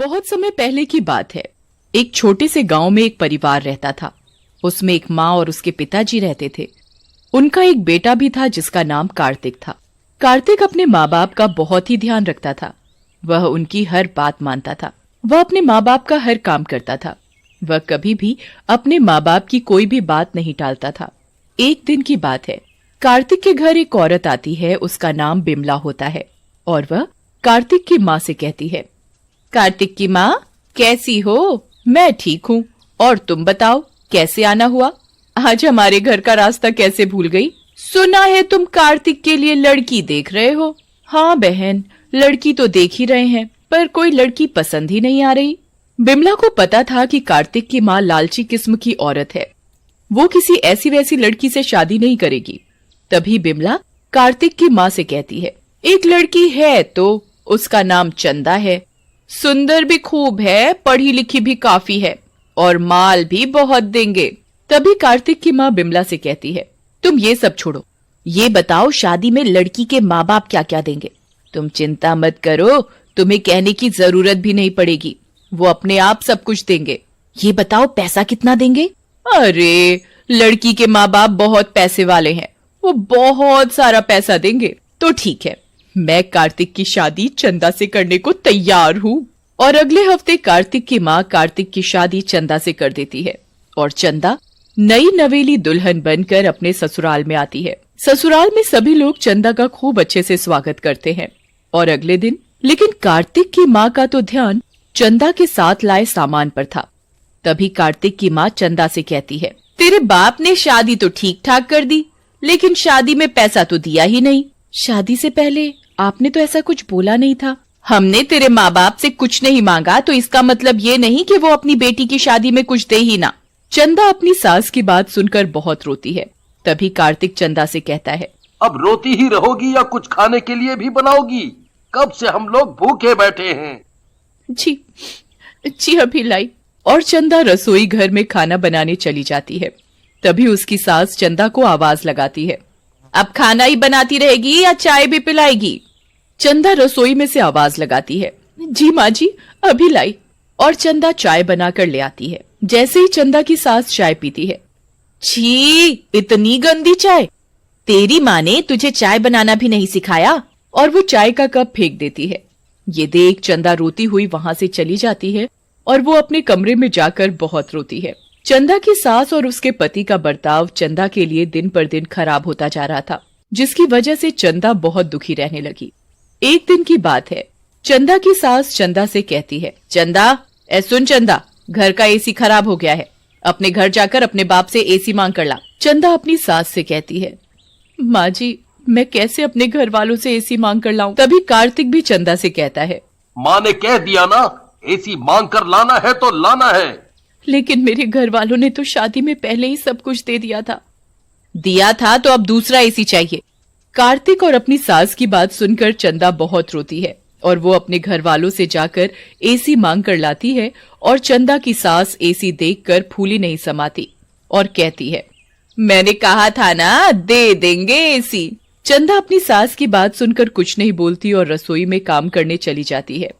बहुत समय पहले की बात है। एक छोटे से गांव में एक परिवार रहता था। उसमें एक माँ और उसके पिताजी रहते थे। उनका एक बेटा भी था जिसका नाम कार्तिक था। कार्तिक अपने माँ बाप का बहुत ही ध्यान रखता था। वह उनकी हर बात मानता था। वह अपने माँ बाप का हर काम करता था। वह कभी भी अपने माँ बाप की कोई भी बात नहीं टालता था। एक दिन की बात है, कार्तिक के घर एक औरत आती है। उसका नाम बिमला होता है और वह कार्तिक की माँ से कहती है, कार्तिक की माँ, कैसी हो? मैं ठीक हूँ। और तुम बताओ, कैसे आना हुआ? आज हमारे घर का रास्ता कैसे भूल गई? सुना है तुम कार्तिक के लिए लड़की देख रहे हो। हाँ बहन, लड़की तो देख ही रहे हैं, पर कोई लड़की पसंद ही नहीं आ रही। बिमला को पता था कि कार्तिक की माँ लालची किस्म की औरत है। वो किसी ऐसी वैसी लड़की से शादी नहीं करेगी। तभी बिमला कार्तिक की माँ से कहती है, एक लड़की है तो उसका नाम चंदा है। सुंदर भी खूब है, पढ़ी लिखी भी काफी है और माल भी बहुत देंगे। तभी कार्तिक की माँ बिमला से कहती है, तुम ये सब छोड़ो, ये बताओ शादी में लड़की के माँ बाप क्या क्या देंगे? तुम चिंता मत करो, तुम्हें कहने की जरूरत भी नहीं पड़ेगी, वो अपने आप सब कुछ देंगे। ये बताओ पैसा कितना देंगे? अरे, लड़की के माँ बाप बहुत पैसे वाले हैं, वो बहुत सारा पैसा देंगे। तो ठीक है, मैं कार्तिक की शादी चंदा से करने को तैयार हूँ। और अगले हफ्ते कार्तिक की माँ कार्तिक की शादी चंदा से कर देती है और चंदा नई नवेली दुल्हन बनकर अपने ससुराल में आती है। ससुराल में सभी लोग चंदा का खूब अच्छे से स्वागत करते हैं। और अगले दिन लेकिन कार्तिक की माँ का तो ध्यान चंदा के साथ लाए सामान पर था। तभी कार्तिक की माँ चंदा से कहती है, तेरे बाप ने शादी तो ठीक ठाक कर दी, लेकिन शादी में पैसा तो दिया ही नहीं। शादी से पहले आपने तो ऐसा कुछ बोला नहीं था। हमने तेरे माँ बाप से कुछ नहीं मांगा तो इसका मतलब ये नहीं कि वो अपनी बेटी की शादी में कुछ दे ही ना। चंदा अपनी सास की बात सुनकर बहुत रोती है। तभी कार्तिक चंदा से कहता है, अब रोती ही रहोगी या कुछ खाने के लिए भी बनाओगी? कब से हम लोग भूखे बैठे हैं। जी अभी लाई। और चंदा रसोई घर में खाना बनाने चली जाती है। तभी उसकी सास चंदा को आवाज लगाती है, अब खाना ही बनाती रहेगी या चाय भी पिलाएगी? चंदा रसोई में से आवाज लगाती है, जी माँ जी, अभी लाई। और चंदा चाय बनाकर ले आती है। जैसे ही चंदा की सास चाय पीती है, छी, इतनी गंदी चाय! तेरी माँ ने तुझे चाय बनाना भी नहीं सिखाया। और वो चाय का कप फेंक देती है। ये देख चंदा रोती हुई वहां से चली जाती है और वो अपने कमरे में जाकर बहुत रोती है। चंदा की सास और उसके पति का बर्ताव चंदा के लिए दिन पर दिन खराब होता जा रहा था, जिसकी वजह से चंदा बहुत दुखी रहने लगी। एक दिन की बात है, चंदा की सास चंदा से कहती है, चंदा, सुन चंदा, घर का एसी खराब हो गया है, अपने घर जाकर अपने बाप से एसी मांग कर ला। चंदा अपनी सास से कहती है, माँ जी, मैं कैसे अपने घर वालों से एसी मांग कर लाऊं? तभी कार्तिक भी चंदा से कहता है, माँ ने कह दिया ना, एसी मांग कर लाना है तो लाना है। लेकिन मेरे घर वालों ने तो शादी में पहले ही सब कुछ दे दिया था। दिया था तो अब दूसरा एसी चाहिए। कार्तिक और अपनी सास की बात सुनकर चंदा बहुत रोती है और वो अपने घर वालों से जाकर एसी मांग कर लाती है। और चंदा की सास एसी देखकर फूली नहीं समाती और कहती है, मैंने कहा था ना, दे देंगे एसी। चंदा अपनी सास की बात सुनकर कुछ नहीं बोलती और रसोई में काम करने चली जाती है।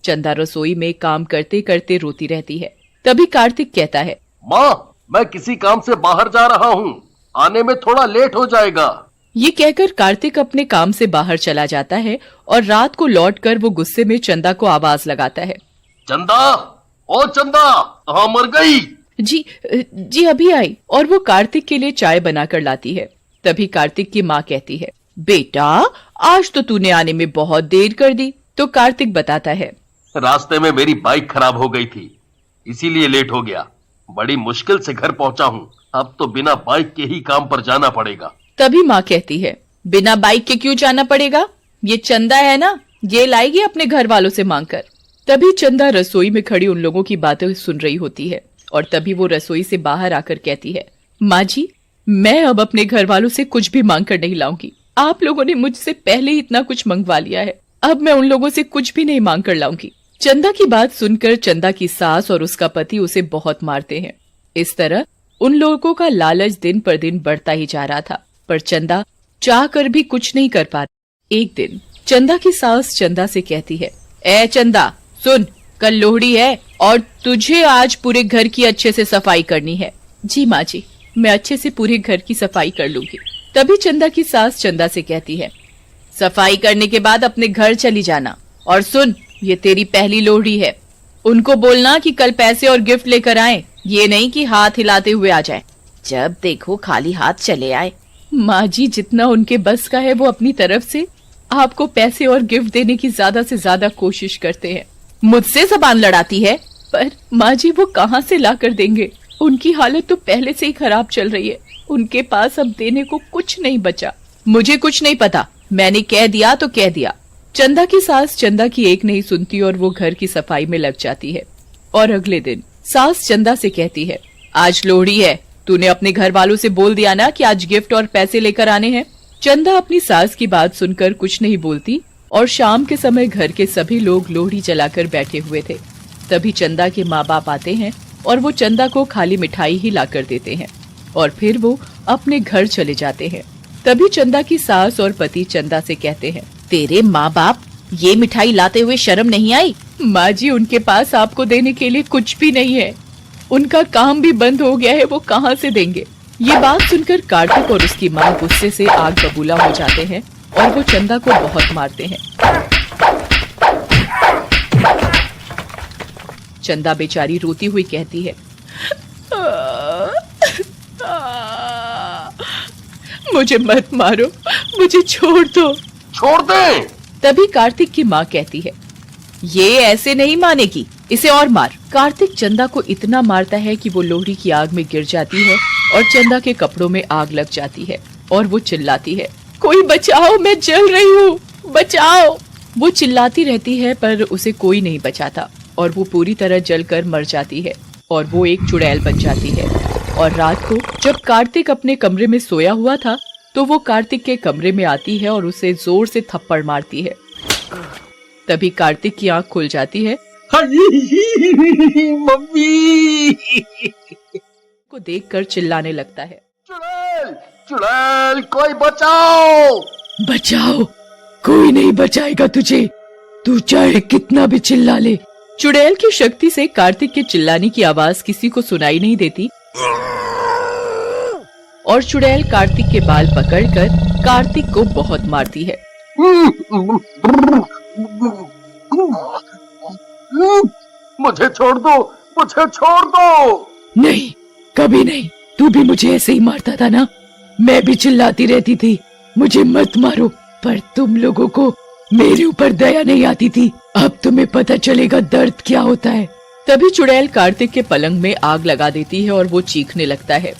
चंदा रसोई में काम करते करते रोती रहती है। तभी कार्तिक कहता है, माँ, मैं किसी काम से बाहर जा रहा हूँ, आने में थोड़ा लेट हो जाएगा। ये कहकर कार्तिक अपने काम से बाहर चला जाता है और रात को लौटकर वो गुस्से में चंदा को आवाज लगाता है, चंदा, ओ चंदा, कहाँ मर गई? जी अभी आई। और वो कार्तिक के लिए चाय बनाकर लाती है। तभी कार्तिक की माँ कहती है, बेटा, आज तो तूने आने में बहुत देर कर दी। तो कार्तिक बताता है, रास्ते में मेरी बाइक खराब हो गई थी, इसीलिए लेट हो गया। बड़ी मुश्किल से घर पहुंचा हूँ, अब तो बिना बाइक के ही काम पर जाना पड़ेगा। तभी माँ कहती है, बिना बाइक के क्यों जाना पड़ेगा? ये चंदा है ना, ये लाएगी अपने घर वालों से मांगकर। तभी चंदा रसोई में खड़ी उन लोगों की बातें सुन रही होती है और तभी वो रसोई से बाहर आकर कहती है, माँ जी, मैं अब अपने घर वालों से कुछ भी मांग कर नहीं लाऊंगी। आप लोगों ने मुझसे पहले ही इतना कुछ मंगवा लिया है, अब मैं उन लोगों से कुछ भी नहीं मांग कर लाऊंगी। चंदा की बात सुनकर चंदा की सास और उसका पति उसे बहुत मारते हैं। इस तरह उन लोगों का लालच दिन पर दिन बढ़ता ही जा रहा था, पर चंदा चाह कर भी कुछ नहीं कर पा रही। एक दिन चंदा की सास चंदा से कहती है, ए चंदा, सुन, कल लोहड़ी है और तुझे आज पूरे घर की अच्छे से सफाई करनी है। जी माँ जी, मैं अच्छे से पूरे घर की सफाई कर लूंगी। तभी चंदा की सास चंदा से कहती है, सफाई करने के बाद अपने घर चली जाना। और सुन, ये तेरी पहली लोहड़ी है, उनको बोलना कि कल पैसे और गिफ्ट लेकर आए, ये नहीं कि हाथ हिलाते हुए आ जाए। जब देखो खाली हाथ चले आए। माँ जी, जितना उनके बस का है वो अपनी तरफ से आपको पैसे और गिफ्ट देने की ज्यादा से ज्यादा कोशिश करते हैं। मुझसे जबान लड़ाती है, पर माँ जी वो कहाँ से ला कर देंगे? उनकी हालत तो पहले से ही खराब चल रही है, उनके पास अब देने को कुछ नहीं बचा। मुझे कुछ नहीं पता, मैंने कह दिया तो कह दिया। चंदा की सास चंदा की एक नहीं सुनती और वो घर की सफाई में लग जाती है। और अगले दिन सास चंदा से कहती है, आज लोहड़ी है, तूने अपने घर वालों से बोल दिया ना कि आज गिफ्ट और पैसे लेकर आने हैं। चंदा अपनी सास की बात सुनकर कुछ नहीं बोलती और शाम के समय घर के सभी लोग लोहड़ी जलाकर बैठे हुए थे। तभी चंदा के माँ बाप आते हैं और वो चंदा को खाली मिठाई ही लाकर देते हैं और फिर वो अपने घर चले जाते हैं। तभी चंदा की सास और पति चंदा से कहते हैं, तेरे माँ बाप ये मिठाई लाते हुए शर्म नहीं आई? माँ जी, उनके पास आपको देने के लिए कुछ भी नहीं है, उनका काम भी बंद हो गया है, वो कहाँ से देंगे? ये बात सुनकर कार्तिक और उसकी माँ गुस्से से आग बबूला हो जाते हैं और वो चंदा को बहुत मारते हैं। चंदा बेचारी रोती हुई कहती है, मुझे मत मारो, मुझे छोड़ दो। छोड़ दे। तभी कार्तिक की माँ कहती है, ये ऐसे नहीं मानेगी, इसे और मार। कार्तिक चंदा को इतना मारता है कि वो लोहड़ी की आग में गिर जाती है और चंदा के कपड़ों में आग लग जाती है और वो चिल्लाती है, कोई बचाओ, मैं जल रही हूँ, बचाओ। वो चिल्लाती रहती है पर उसे कोई नहीं बचाता और वो पूरी तरह जलकर मर जाती है और वो एक चुड़ैल बन जाती है। और रात को जब कार्तिक अपने कमरे में सोया हुआ था तो वो कार्तिक के कमरे में आती है और उसे जोर से थप्पड़ मारती है। तभी कार्तिक की आंख खुल जाती है। मम्मी को देखकर चिल्लाने लगता है, चुड़ैल, चुड़ैल, कोई बचाओ। बचाओ, कोई नहीं बचाएगा तुझे, तू चाहे कितना भी चिल्ला ले। चुड़ैल की शक्ति से कार्तिक के चिल्लाने की आवाज किसी को सुनाई नहीं देती और चुड़ैल कार्तिक के बाल पकड़कर कार्तिक को बहुत मारती है। मुझे छोड़ दो, मुझे छोड़ दो। नहीं, कभी नहीं, तू भी मुझे ऐसे ही मारता था ना, मैं भी चिल्लाती रहती थी मुझे मत मारो, पर तुम लोगों को मेरे ऊपर दया नहीं आती थी। अब तुम्हें पता चलेगा दर्द क्या होता है। तभी चुड़ैल कार्तिक के पलंग में आग लगा देती है और वो चीखने लगता है।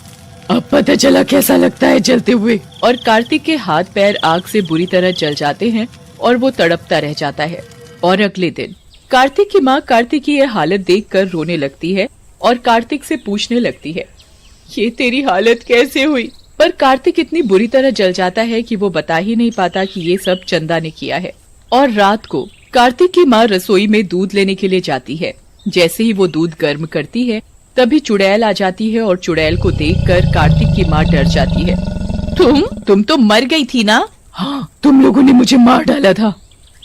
अब पता चला कैसा लगता है जलते हुए। और कार्तिक के हाथ पैर आग से बुरी तरह जल जाते हैं और वो तड़पता रह जाता है। और अगले दिन कार्तिक की माँ कार्तिक की यह हालत देखकर रोने लगती है और कार्तिक से पूछने लगती है, ये तेरी हालत कैसे हुई? पर कार्तिक इतनी बुरी तरह जल जाता है कि वो बता ही नहीं पाता कि ये सब चंदा ने किया है। और रात को कार्तिक की माँ रसोई में दूध लेने के लिए जाती है। जैसे ही वो दूध गर्म करती है तभी चुड़ैल आ जाती है और चुड़ैल को देखकर कार्तिक की माँ डर जाती है। तुम तो मर गई थी ना? हाँ, तुम लोगों ने मुझे मार डाला था,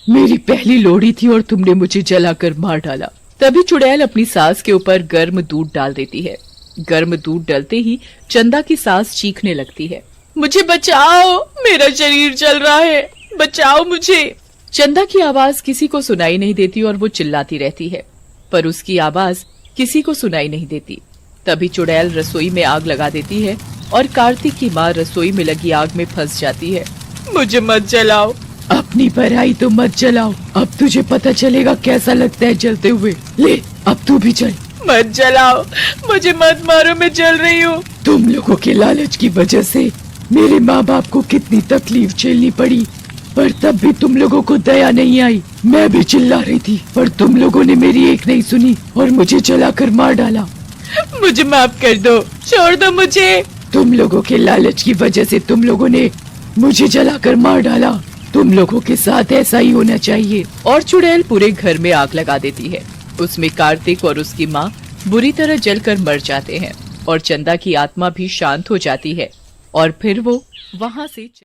मेरी पहली लोहड़ी थी और तुमने मुझे जलाकर मार डाला। तभी चुड़ैल अपनी सास के ऊपर गर्म दूध डाल देती है। गर्म दूध डलते ही चंदा की सास चीखने लगती है, मुझे बचाओ, मेरा शरीर जल रहा है, बचाओ मुझे। चंदा की आवाज किसी को सुनाई नहीं देती और वो चिल्लाती रहती है, पर उसकी आवाज किसी को सुनाई नहीं देती। तभी चुड़ैल रसोई में आग लगा देती है और कार्तिक की माँ रसोई में लगी आग में फंस जाती है। मुझे मत जलाओ, अपनी पराई तो मत जलाओ, अब तुझे पता चलेगा कैसा लगता है जलते हुए। ले, अब तू भी चल। मत जलाओ, मुझे मत मारो, मैं जल रही हूँ। तुम लोगों के लालच की वजह से मेरे माँ बाप को कितनी तकलीफ झेलनी पड़ी, पर तब भी तुम लोगों को दया नहीं आई। मैं भी चिल्ला रही थी पर तुम लोगों ने मेरी एक नहीं सुनी और मुझे जलाकर मार डाला। मुझे माफ कर दो, छोड़ दो मुझे। तुम लोगों के लालच की वजह से तुम लोगों ने मुझे जलाकर मार डाला, तुम लोगों के साथ ऐसा ही होना चाहिए। और चुड़ैल पूरे घर में आग लगा देती है। उसमें कार्तिक और उसकी माँ बुरी तरह जलकर मर जाते हैं और चंदा की आत्मा भी शांत हो जाती है और फिर वो वहाँ से